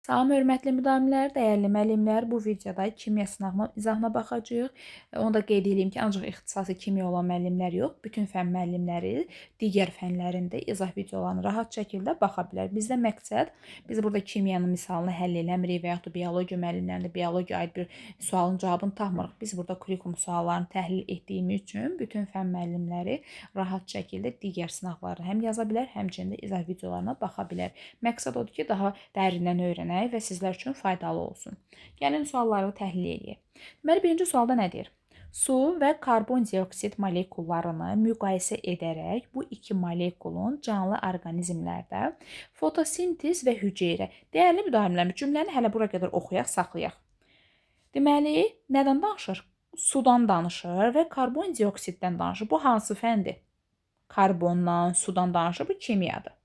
Salam, hörmətli müdavimlər, dəyərli müəllimlər, bu videoda kimya sınağının izahına baxacağıq. Onu da qeyd edeyim ki, ancaq ixtisası kimya olan müəllimlər yox, bütün fənn müəllimləri digər fənlərində izah videolarını rahat şəkildə baxa bilər. Bizdə məqsəd, biz burada kimyanın misalını həll eləmirik və yaxud da biologiya müəllimlərində biologiyaya aid bir sualın cavabını tapmırıq. Biz burada kurikulum suallarını təhlil etdiyimiz üçün bütün fənn müəllimləri rahat şəkildə digər sınaqları həm yaza bilər, həmçinin də izah videolarına baxa bilər. Məqsəd odur ki, daha dərindən öyrənək və sizlər üçün faydalı olsun. Gəlin sualları təhlil edək. Deməli, birinci sualda nə deyir? Su və karbondioksid molekullarını müqayisə edərək bu iki molekulun canlı orqanizmlərdə fotosintez və hüceyrə. Dəyərli müdavimlərimiz, cümləni hələ bura qədər oxuyaq, saxlayaq. Deməli, nədən danışır? Sudan danışır və karbondioksiddən danışır. Bu hansı fəndir? Karbondan, sudan danışır. Bu kimyadır.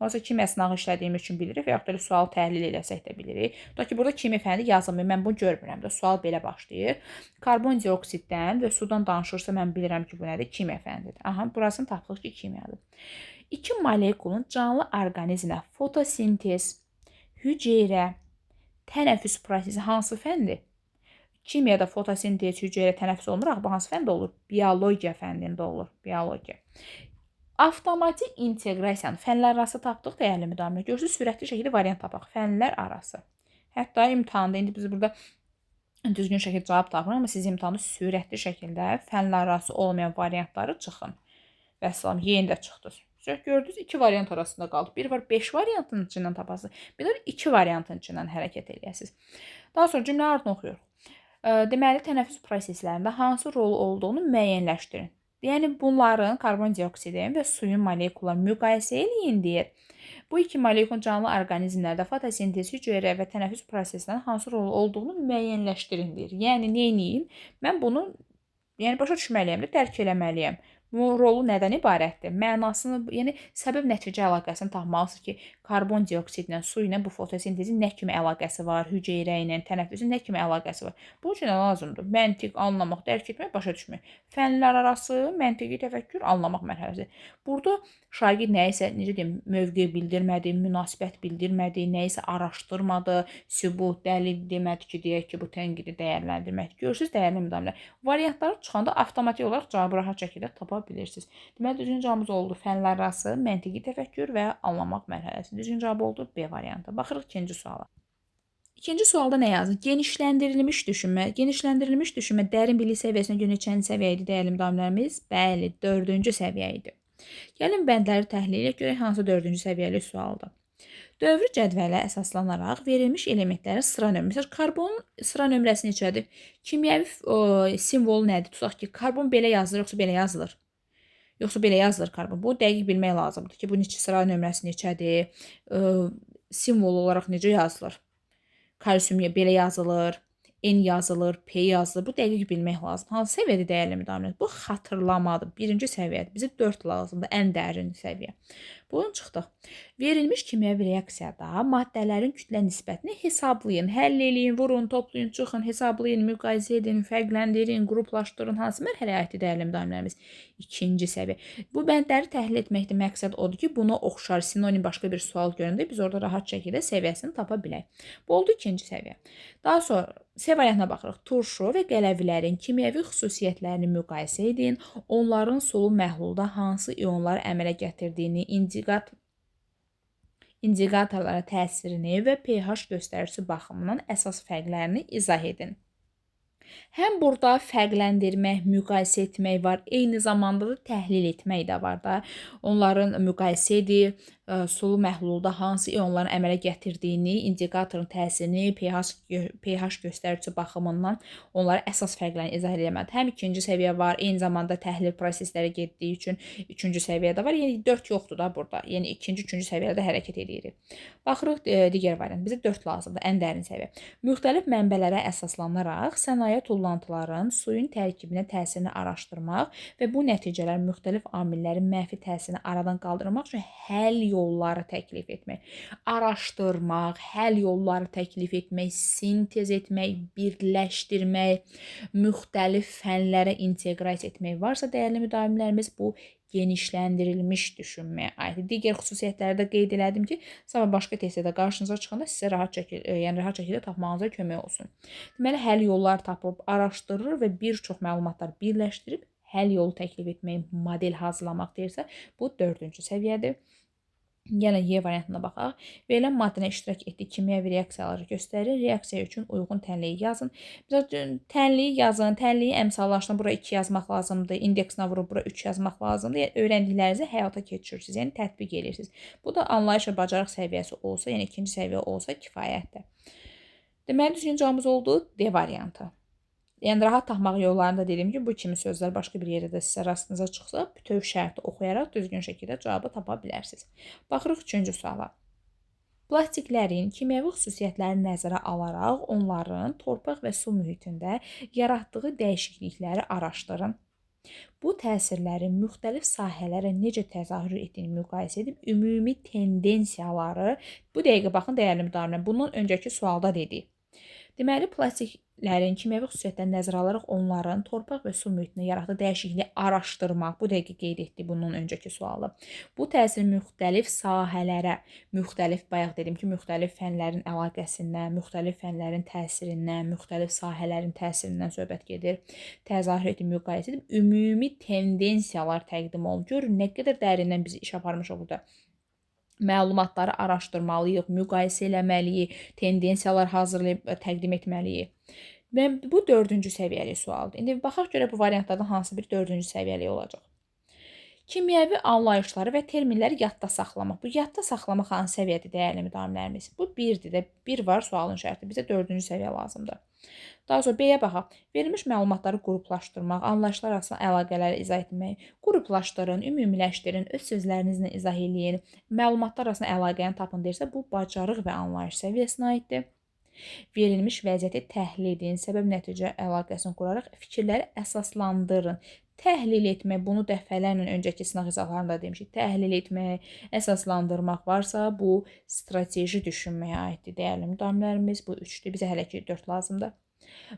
Oysa kimya sınağı işlədiyimiz üçün bilirik və yaxud da sual təhlil eləsək də bilirik. Tutaq ki, burada kimya fəndi yazılmır. Mən bunu görmürəm də. Sual belə başlayır. Karbondioksiddən və sudan danışırsa mən bilirəm ki, bu nədir? Kimya fəndidir. Aha, burasını tapdıq ki, kimyadır. İki molekulun canlı orqanizmə fotosintez, hüceyrə, tənəffüs prosesi hansı fəndir? Kimyada fotosintez, hüceyrə, tənəffüs olmur. Bu hansı fəndə olur? Biologiya fəndində olur. Biologiya. Avtomatik inteqrasiyanı fənlər arası tapdıq, dəyərli müdavimlər. Görürsünüz, sürətli şəkildə variant tapaq. Fənlər arası. Hətta imtahanda, indi biz burada düzgün şəkildə cavab tapırıq, amma siz imtahanda sürətli şəkildə fənlər arası olmayan variantları çıxın. Və salam, yeni də çıxdınız. Gördünüz, iki variant arasında qaldıq. Bir var 5 variantın içindən tapasınız, bir də 2 variantın içindən hərəkət eləyəsiniz. Daha sonra cümlə ardını oxuyuruq. Deməli, tənəffüs proseslərində hansı rol olduğunu müəyyənləşdirin. Yəni, bunların karbondioksidin və suyun molekullarını müqayisə eləyin deyir. Bu iki molekulun canlı orqanizmlərdə fotosintez, hüceyrə və tənəffüs proseslərinin hansı rol olduğunu müəyyənləşdirin deyir. Yəni, neyiniyim? Mən bunu başa düşməliyəm, dərk eləməliyəm. Bu rolu nədən ibarətdir? Mənasını, yəni səbəb-nəticə əlaqəsini tapmalısınız ki, karbondioksidlə, su ilə bu fotosintezin nə kimi əlaqəsi var, hüceyrə ilə, tənəffüsün nə kimi əlaqəsi var. Bu üçün nə lazımdır? Məntiq anlamaq, dərk etmək, başa düşmək. Fənlər arası məntiqi təfəkkür anlamaq mərhələsi. Burada şagird nəyisə, necə deyim, mövqe bildirmədi, münasibət bildirmədi, nəyisə araşdırmadı, sübut, dəlil demədi ki, deyək ki, bu tənqidi dəyərləndirməkdir. Görürsünüz, dəyərli müdavimlər. Variantları çıxanda avtomatik olaraq cavabı rahat şəkildə tapa bilirsiniz. Deməli, düzgün cavabımız oldu fənlər arası məntiqi təfəkkür və anlamaq mərhələsi. Düzgün cavab oldu B variantı. Baxırıq ikinci suala. İkinci sualda nə yazır? Genişləndirilmiş düşünmə dərin bilik səviyyəsinə görə neçənci səviyyə idi, dəyərli müdavimlərimiz? Bəli, 4-cü səviyyə idi. Gəlin bəndləri təhlil edək, görək hansı 4-cü səviyyəli sualdır. Dövrü cədvələ əsaslanaraq verilmiş elementlərin sıra nömrəsi. Məsələn, karbonun sıra nömrəsi neçədir? Kimyəvi simvolu nədir? Tutaq ki, karbon belə yazılır, yoxsa belə yazılır? Yoxsa belə yazılır karbon. Bu dəqiq bilmək lazımdır ki, bu sıra nömrəsi neçədir? Simvol olaraq necə yazılır? Kalsium belə yazılır, N yazılır, P yazılır. Bu dəqiq bilmək lazımdır. Hansı səviyyədə dəyərli müdavimlər? Bu xatırlamadır. Birinci səviyyədir. Bizə 4 lazımdır. Ən dərin səviyyə. Bunun çıxdıq. Verilmiş kimyəvi reaksiyada maddələrin kütlə nisbətini hesablayın, həll eləyin, vurun, toplayın, çıxın, hesablayın, müqayisə edin, fərqləndirin, qruplaşdırın. Hansı mərhələyə aiddir dəyərli müdavimlərimiz? İkinci səviyyə. Bu bəndləri təhlil etməkdə məqsəd odur ki, buna oxşar sinonim başqa bir sual görəndə biz orada rahat şəkildə səviyyəsini tapa bilək. Bu oldu ikinci səviyyə. Daha sonra C variantına baxırıq. Turşu və qələvilərin kimyəvi xüsusiyyətlərini müqayisə edin. Onların sulu məhlulda hansı ionları əmələ gətirdiyini, indikatorlara təsirini və pH göstəricisi baxımından əsas fərqlərini izah edin. Həm burada fərqləndirmək, müqayisə etmək var, eyni zamanda da təhlil etmək də var da. Onların müqayisə edib, sulu məhlulda hansı ionların əmələ gətirdiyini, indikatorun təsirini, pH göstəricisi baxımından onlara əsas fərqlərini izah eləməlidir. Həm ikinci səviyyə var, eyni zamanda təhlil prosesləri getdiyi üçün üçüncü səviyyədə var. Yəni 4 yoxdur da burada. Yəni ikinci, üçüncü səviyyədə hərəkət edirik. Baxırıq digər variant. Bizə 4 lazımdır, ən dərin səviyyə. Müxtəlif mənbələrə əsaslanaraq sənaye tullantıların suyun tərkibinə təsirini araşdırmaq və bu nəticələr müxtəlif amillərin mənfi təsirini aradan qaldırmaq üçün həll yolları təklif etmək. Araşdırmaq, həll yolları təklif etmək, sintez etmək, birləşdirmək, müxtəlif fənlərə inteqrasiya etmək varsa, dəyərli müdavimlərimiz, bu genişləndirilmiş düşünməyə aiddir. Digər xüsusiyyətləri də qeyd elədim ki, sabah başqa testdə qarşınıza çıxanda sizə rahat şəkildə tapmağınıza kömək olsun. Deməli, həll yollar tapıb, araşdırır və bir çox məlumatlar birləşdirib həll yolu təklif etmək, model hazırlamaq deyirsə, bu 4-cü səviyyədir. Gəlin Y variantına baxaq. Verilən maddədə iştirak etdiyi kimyəvi reaksiyaları göstərir. Reaksiya üçün uyğun tənliyi yazın. Məsələn, tənliyi yazın, tənliyi əmsallaşdırın. Bura 2 yazmaq lazımdır. İndeksinə vurub bura 3 yazmaq lazımdır. Yəni öyrəndiklərinizi həyata keçirirsiniz, yəni tətbiq edirsiniz. Bu da anlayış və bacarıq səviyyəsi olsa, yəni ikinci səviyyə olsa kifayətdir. Deməli, düzgün cavabımız oldu D variantı. Yəni rahat tapmaq yollarında dedim ki, bu kimi sözlər başqa bir yerdə də sizə rastınıza çıxsa, bütöv şərti oxuyaraq düzgün şəkildə cavabı tapa bilərsiniz. Baxırıq 3-cü suala. Plastiklərin kimyəvi xüsusiyyətlərini nəzərə alaraq onların torpaq və su mühitində yaratdığı dəyişiklikləri araşdırın. Bu təsirlərin müxtəlif sahələrə necə təzahür etdiyini müqayisə edib ümumi tendensiyaları, bu dəqiqə baxın dəyərli müdavimlər, bundan öncəki sualda dedik. Deməli, plastiklərin kimyəvi xüsusiyyətlərini nəzərə alaraq onların torpaq və su mühitində yaratdığı dəyişikliyi araşdırmaq, bu dəqiqə qeyd etdik bundan öncəki sualı. Bu təsir müxtəlif sahələrə, bayaq dedim ki, müxtəlif fənlərin əlaqəsindən, müxtəlif fənlərin təsirindən, müxtəlif sahələrin təsirindən söhbət gedir. Təzahür edib, müqayisə edib ümumi tendensiyalar təqdim olunur. Görün, nə qədər dərindən biz iş aparmışıq burada. Məlumatları araşdırmalıyıq, müqayisə eləməliyik, tendensiyalar hazırlayıb təqdim etməliyik. Və bu 4-cü səviyyəli sualdır. İndi baxaq görək bu variantlardan hansı bir 4-cü səviyyəli olacaq. Kimyəvi anlayışları və terminləri yadda saxlamaq. Bu yadda saxlamaq hansı səviyyədə dəyərli müdavimlərimiz? Bu 1-dir də. 1 var sualın şərti. Bizə 4-cü səviyyə lazımdır. Daha sonra B-yə baxaq. Verilmiş məlumatları qruplaşdırmaq, anlayışlar arasında əlaqələri izah etmək. Qruplaşdırın, ümumiləşdirin, öz sözlərinizlə izah eləyin. Məlumatlar arasında əlaqəni tapın deyirsə, bu bacarıq və anlayış səviyyəsinə aiddir. Verilmiş vəziyyəti təhlil edin, səbəb-nəticə əlaqəsini quraraq fikirləri əsaslandırın. Təhlil etmək, bunu dəfələrlə öncəki sınaq izahlarında demişik. Təhlil etmək, əsaslandırmaq varsa, bu strateji düşünməyə aiddir. Dəyərli müdavimlərimiz bu 3-dür. Bizə hələ ki 4 lazımdır.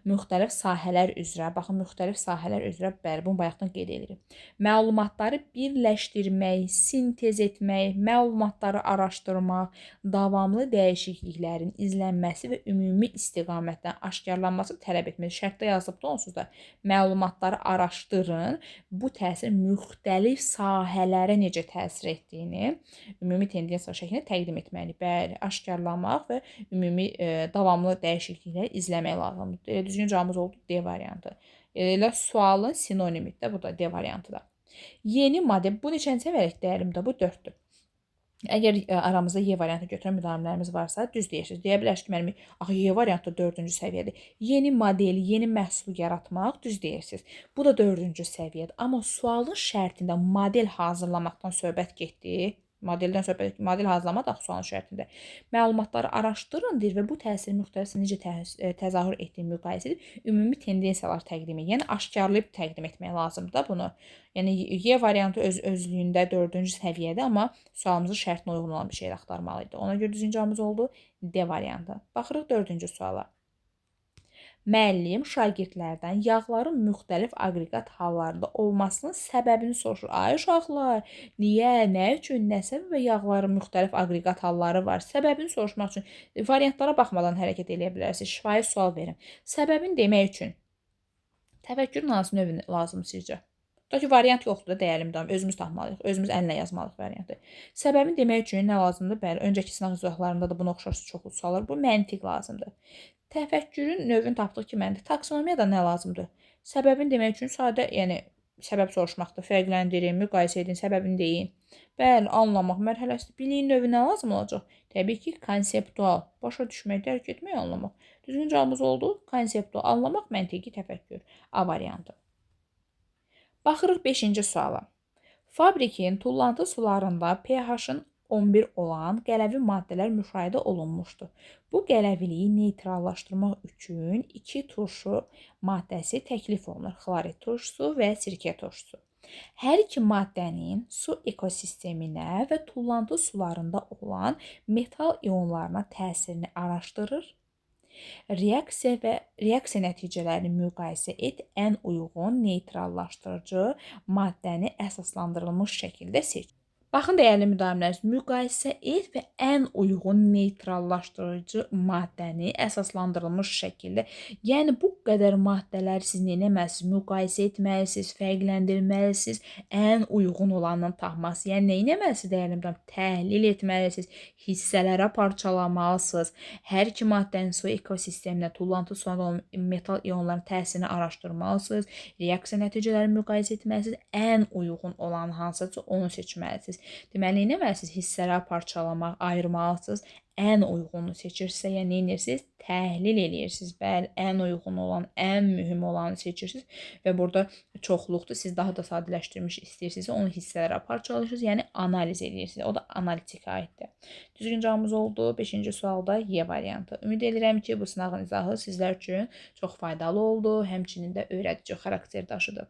Müxtəlif sahələr üzrə, baxın, müxtəlif sahələr üzrə, bəli, bunu bayaqdan qeyd edirik. Məlumatları birləşdirmək, sintez etmək, məlumatları araşdırmaq, davamlı dəyişikliklərin izlənməsi və ümumi istiqamətdən aşkarlanması tələb etmək. Şərtdə yazılıbdır onsuz da. Məlumatları araşdırın, bu təsir müxtəlif sahələrə necə təsir etdiyini ümumi tendensiya şəklində təqdim etməli. Bəli, aşkarlamaq və ümumi davamlı dəyişiklikləri izləmək lazımdır. Düzgün cavabımız oldu D variantı. Elə sualın sinonimidir də, bu da D variantıdır. Yeni model, bu neçənci səviyyəlik dəyərimdə? Bu 4-dür. Əgər aramızda Y variantı götürən müdavimlərimiz varsa, düz deyirsiniz. Deyə bilərsiniz ki, mənim axı Y variantı 4-cü səviyyədir. Yeni model, yeni məhsul yaratmaq, düz deyirsiniz. Bu da 4-cü səviyyədir. Amma sualın şərtində model hazırlamaqdan söhbət getdi. Model hazırlamaq da sualın şərtində. Məlumatları araşdırın deyir və bu təsirin müxtəlif necə təzahür etdiyini müqayisə edib ümumi tendensiyalar təqdim edin. Yəni aşkarlayıb təqdim etmək lazımdır da bunu. Yəni Y variantı özlüyündə 4-cü səviyyədə, amma sualımızın şərtinə uyğun olan bir şey axtarmalıydı. Ona görə düzgün cavabımız oldu D variantı. Baxırıq 4-cü suala. Müəllim şagirdlərdən yağların müxtəlif aqreqat hallarında olmasının səbəbini soruşur. Ay uşaqlar, niyə, nə üçün, nə səbəbə yağların müxtəlif aqreqat halları var? Səbəbini soruşmaq üçün variantlara baxmadan hərəkət edə bilərsiniz. Şifahi sual verin. Səbəbini demək üçün təfəkkürün hansı növü lazımdır sizcə? Tutaq ki, variant yoxdur da, dəyərli müdavim. Özümüz tapmalıyıq. Özümüz əllə yazmalıyıq variantı. Səbəbini demək üçün nə lazımdır? Bəli, öncəki sınaq izahlarında da buna oxşar çoxlu suallar. Bu məntiq lazımdır. Təfəkkürün növünü tapdıq ki, məntiq. Taksonomiyada nə lazımdır? Səbəbini demək üçün sadə, yəni səbəb soruşmaqdır. Fərqləndirin, müqayisə edin, səbəbini deyin. Bəli, anlamaq mərhələsində biliyin növü nə lazım olacaq? Təbii ki, konseptual. Başa düşmək, dərk etmək, anlamaq. Düzgün cavabımız oldu. Konseptual, anlamaq, məntiqi təfəkkür. A variantı. Baxırıq 5-ci suala. Fabrikin tullantı sularında pH-ın 11 olan qələvi maddələr müşahidə olunmuşdur. Bu qələviliyi neytrallaşdırmaq üçün 2 turşu maddəsi təklif olunur. Xlorid turşusu və sirkə turşusu. Hər iki maddənin su ekosisteminə və tullantı sularında olan metal ionlarına təsirini araşdırır. Reaksiya nəticələrini müqayisə et, ən uyğun neytrallaşdırıcı maddəni əsaslandırılmış şəkildə seç. Baxın dəyərli müdavimlərimiz, müqayisə et və ən uyğun neytrallaşdırıcı maddəni əsaslandırılmış şəkildə. Yəni bu qədər maddələri siz nə etməlisiniz? Müqayisə etməlisiniz, fərqləndirməlisiniz, ən uyğun olanını tapmalısınız. Yəni nə etməlisiniz dəyərli müdavim? Təhlil etməlisiniz, hissələrə parçalamalısınız. Hər iki maddənin su ekosisteminə, tullantı sularında olan metal ionların təsirini araşdırmalısınız. Reaksiya nəticələrini müqayisə etməlisiniz, ən uyğun olan hansısa onu seçməlisiniz. Deməli, nə etməlisiniz? Hissələrə parçalamaq, ayırmalısınız. Ən uyğununu seçirsinizsə, yəni nə edirsiniz? Təhlil edirsiniz. Bəli, ən uyğun olan, ən mühüm olanı seçirsiniz və burada çoxluqdur. Siz daha da sadələşdirmiş istəyirsinizsə, onu hissələrə parçalayırsınız, yəni analiz edirsiniz. O da analitikə aiddir. Düzgün cavabımız oldu. 5-ci sualda Y variantı. Ümid edirəm ki, bu sınağın izahı sizlər üçün çox faydalı oldu, həmçinin də öyrədici xarakter daşıdı.